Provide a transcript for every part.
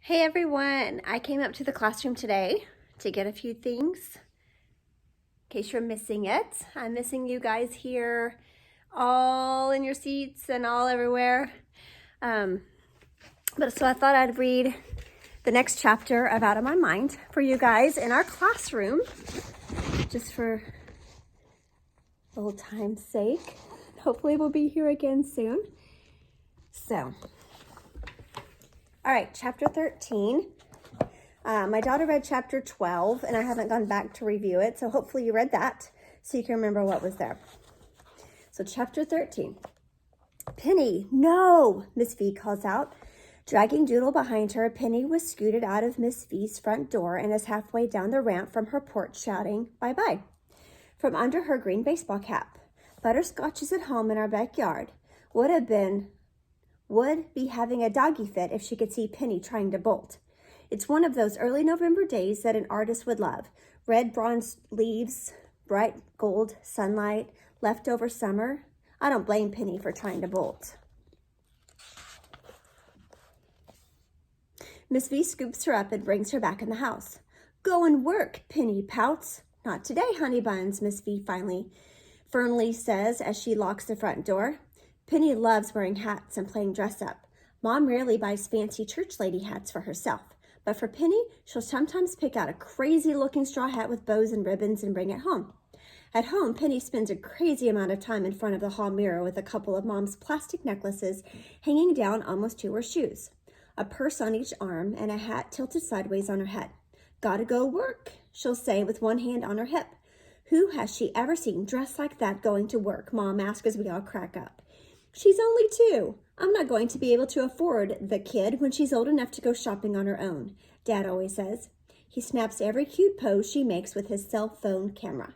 Hey everyone, I came up to the classroom today to get a few things. In case you're missing it, I'm missing you guys here all in your seats and all everywhere. So I thought I'd read the next chapter of Out of My Mind for you guys in our classroom, just for old time's sake. Hopefully we'll be here again soon. All right, chapter 13. My daughter read chapter 12, and I haven't gone back to review it, so hopefully you read that so you can remember what was there. So chapter 13. Penny, no, Miss V calls out. Dragging Doodle behind her, Penny was scooted out of Miss V's front door and is halfway down the ramp from her porch shouting, bye-bye, from under her green baseball cap. Butterscotch is at home in our backyard. Would be having a doggy fit if she could see Penny trying to bolt. It's one of those early November days that an artist would love. Red bronze leaves, bright gold sunlight, leftover summer. I don't blame Penny for trying to bolt. Miss V scoops her up and brings her back in the house. Go and work, Penny pouts. Not today, honey buns, Miss V firmly says as she locks the front door. Penny loves wearing hats and playing dress up. Mom rarely buys fancy church lady hats for herself, but for Penny, she'll sometimes pick out a crazy-looking straw hat with bows and ribbons and bring it home. At home, Penny spends a crazy amount of time in front of the hall mirror with a couple of Mom's plastic necklaces hanging down almost to her shoes, a purse on each arm, and a hat tilted sideways on her head. Gotta go work, she'll say with one hand on her hip. Who has she ever seen dressed like that going to work? Mom asks as we all crack up. She's only 2. I'm not going to be able to afford the kid when she's old enough to go shopping on her own, Dad always says. He snaps every cute pose she makes with his cell phone camera.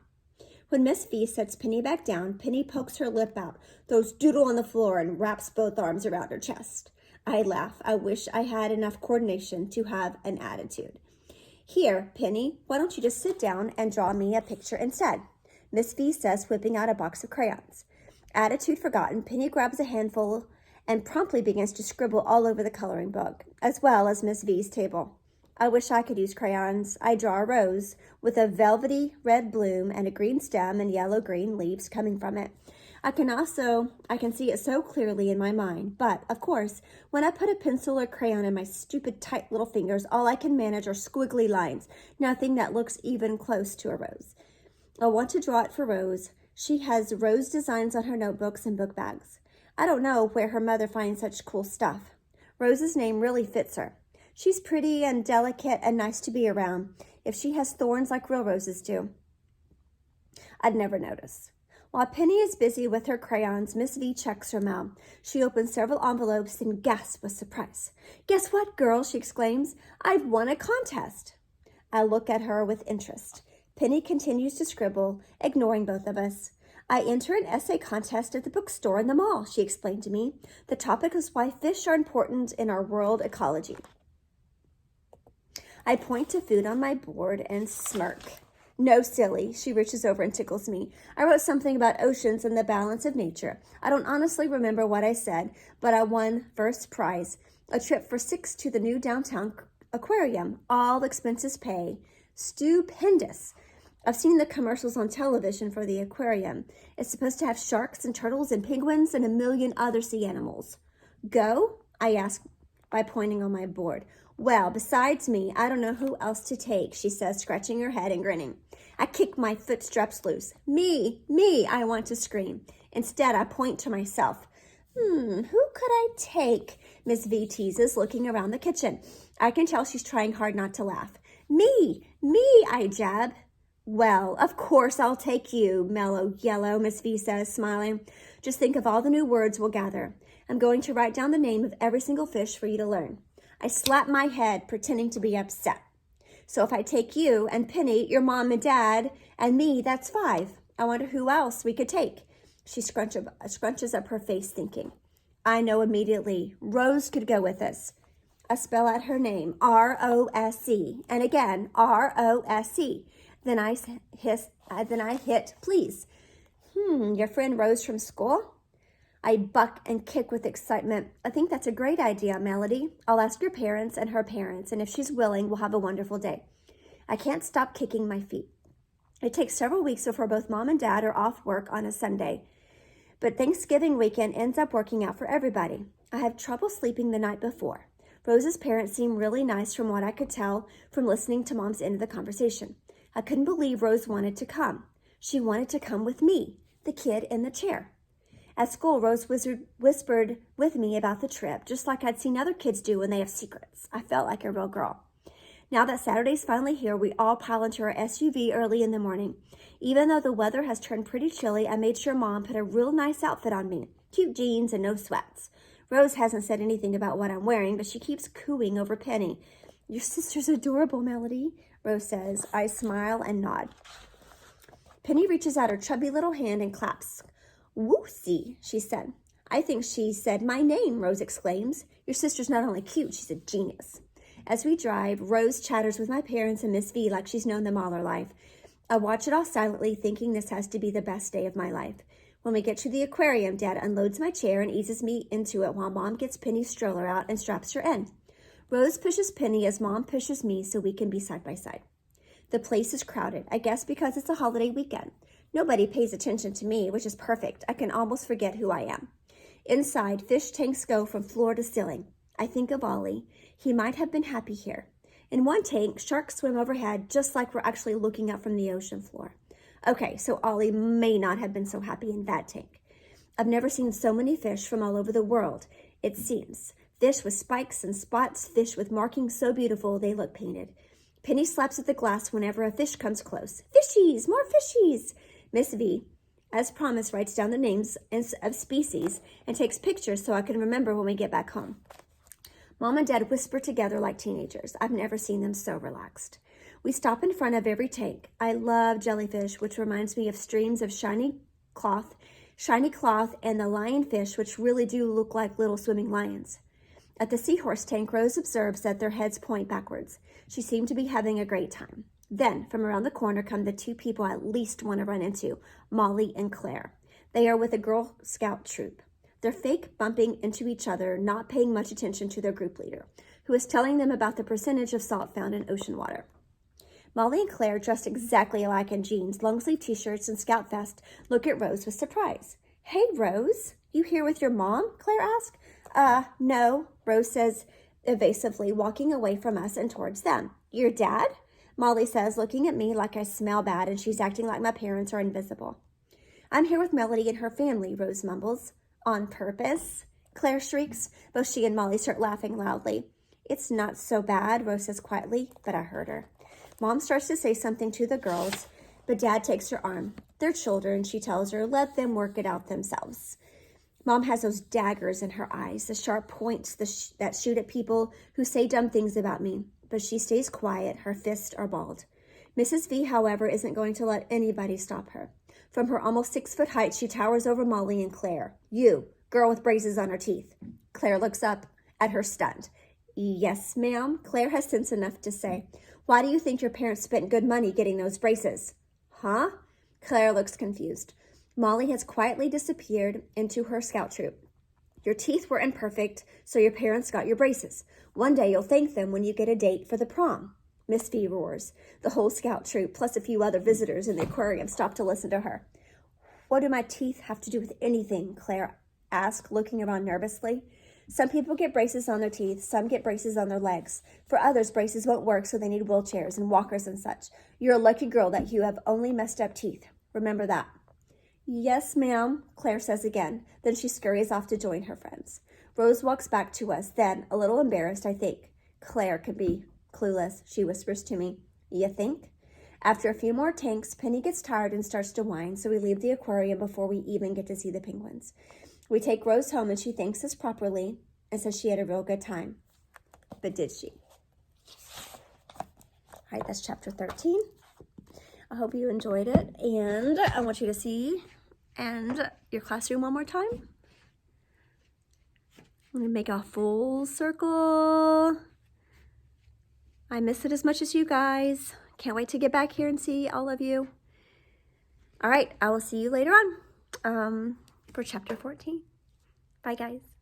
When Miss V sets Penny back down, Penny pokes her lip out, throws Doodle on the floor, and wraps both arms around her chest. I laugh. I wish I had enough coordination to have an attitude. Here, Penny, why don't you just sit down and draw me a picture instead? Miss V says, whipping out a box of crayons. Attitude forgotten, Penny grabs a handful and promptly begins to scribble all over the coloring book, as well as Miss V's table. I wish I could use crayons. I draw a rose with a velvety red bloom and a green stem and yellow-green leaves coming from it. I can see it so clearly in my mind, but, of course, when I put a pencil or crayon in my stupid tight little fingers, all I can manage are squiggly lines, nothing that looks even close to a rose. I want to draw it for Rose. She has rose designs on her notebooks and book bags. I don't know where her mother finds such cool stuff. Rose's name really fits her. She's pretty and delicate and nice to be around. If she has thorns like real roses do, I'd never notice. While Penny is busy with her crayons, Miss V checks her mail. She opens several envelopes and gasps with surprise. Guess what, girls, she exclaims. I've won a contest. I look at her with interest. Penny continues to scribble, ignoring both of us. I enter an essay contest at the bookstore in the mall, she explained to me. The topic is why fish are important in our world ecology. I point to food on my board and smirk. No, silly, she reaches over and tickles me. I wrote something about oceans and the balance of nature. I don't honestly remember what I said, but I won first prize, a trip for 6 to the new downtown aquarium, all expenses paid. Stupendous. I've seen the commercials on television for the aquarium. It's supposed to have sharks and turtles and penguins and a million other sea animals. Go? I ask by pointing on my board. Well, besides me, I don't know who else to take, she says, scratching her head and grinning. I kick my foot straps loose. Me, I want to scream. Instead, I point to myself. Who could I take? Miss V teases, looking around the kitchen. I can tell she's trying hard not to laugh. Me, I jab. Well, of course I'll take you, mellow yellow, Miss V says, smiling. Just think of all the new words we'll gather. I'm going to write down the name of every single fish for you to learn. I slap my head, pretending to be upset. So if I take you and Penny, your mom and dad, and me, that's 5. I wonder who else we could take. She scrunches up her face, thinking. I know immediately. Rose could go with us. I spell out her name, R-O-S-E, and again, R-O-S-E. Then I hit please. Your friend Rose from school? I buck and kick with excitement. I think that's a great idea, Melody. I'll ask your parents and her parents, and if she's willing, we'll have a wonderful day. I can't stop kicking my feet. It takes several weeks before both Mom and Dad are off work on a Sunday, but Thanksgiving weekend ends up working out for everybody. I have trouble sleeping the night before. Rose's parents seem really nice from what I could tell from listening to Mom's end of the conversation. I couldn't believe Rose wanted to come. She wanted to come with me, the kid in the chair. At school, Rose whispered with me about the trip, just like I'd seen other kids do when they have secrets. I felt like a real girl. Now that Saturday's finally here, we all pile into our SUV early in the morning. Even though the weather has turned pretty chilly, I made sure Mom put a real nice outfit on me. Cute jeans and no sweats. Rose hasn't said anything about what I'm wearing, but she keeps cooing over Penny. Your sister's adorable, Melody, Rose says. I smile and nod. Penny reaches out her chubby little hand and claps. Whoosey, she said. I think she said my name, Rose exclaims. Your sister's not only cute, she's a genius. As we drive, Rose chatters with my parents and Miss V like she's known them all her life. I watch it all silently, thinking this has to be the best day of my life. When we get to the aquarium, Dad unloads my chair and eases me into it while Mom gets Penny's stroller out and straps her in. Rose pushes Penny as Mom pushes me so we can be side by side. The place is crowded, I guess because it's a holiday weekend. Nobody pays attention to me, which is perfect. I can almost forget who I am. Inside, fish tanks go from floor to ceiling. I think of Ollie. He might have been happy here. In one tank, sharks swim overhead just like we're actually looking up from the ocean floor. Okay, so Ollie may not have been so happy in that tank. I've never seen so many fish from all over the world, it seems. Fish with spikes and spots, fish with markings so beautiful they look painted. Penny slaps at the glass whenever a fish comes close. Fishies! More fishies! Miss V, as promised, writes down the names of species and takes pictures so I can remember when we get back home. Mom and Dad whisper together like teenagers. I've never seen them so relaxed. We stop in front of every tank. I love jellyfish, which reminds me of streams of shiny cloth, and the lionfish, which really do look like little swimming lions. At the seahorse tank, Rose observes that their heads point backwards. She seemed to be having a great time. Then, from around the corner come the two people I at least want to run into, Molly and Claire. They are with a Girl Scout troop. They're fake bumping into each other, not paying much attention to their group leader, who is telling them about the percentage of salt found in ocean water. Molly and Claire, dressed exactly alike in jeans, long-sleeve t-shirts, and Scout vest, look at Rose with surprise. Hey, Rose, you here with your mom? Claire asks. No, Rose says evasively, walking away from us and towards them. Your dad? Molly says, looking at me like I smell bad, and she's acting like my parents are invisible. I'm here with Melody and her family, Rose mumbles. On purpose? Claire shrieks. Both she and Molly start laughing loudly. It's not so bad, Rose says quietly, but I heard her. Mom starts to say something to the girls, but Dad takes her arm. They're children, she tells her. Let them work it out themselves. Mom has those daggers in her eyes, the sharp points that shoot at people who say dumb things about me. But she stays quiet. Her fists are balled. Mrs. V, however, isn't going to let anybody stop her. From her almost 6-foot height, she towers over Molly and Claire. You, girl with braces on her teeth. Claire looks up at her stunned. Yes, ma'am. Claire has sense enough to say, why do you think your parents spent good money getting those braces? Huh? Claire looks confused. Molly has quietly disappeared into her scout troop. Your teeth were imperfect, so your parents got your braces. One day you'll thank them when you get a date for the prom. Miss V roars. The whole scout troop, plus a few other visitors in the aquarium, stop to listen to her. What do my teeth have to do with anything? Claire asked, looking around nervously. Some people get braces on their teeth, some get braces on their legs. For others, braces won't work, so they need wheelchairs and walkers and such. You're a lucky girl that you have only messed up teeth. Remember that. Yes, ma'am, Claire says again. Then she scurries off to join her friends. Rose walks back to us, then, a little embarrassed, I think. Claire can be clueless, she whispers to me. You think? After a few more tanks, Penny gets tired and starts to whine, so we leave the aquarium before we even get to see the penguins. We take Rose home and she thanks us properly and says she had a real good time. But did she? All right, that's chapter 13. I hope you enjoyed it, and I want you to see and your classroom one more time. I'm going to make a full circle. I miss it as much as you guys. Can't wait to get back here and see all of you. All right, I will see you later on for chapter 14. Bye, guys.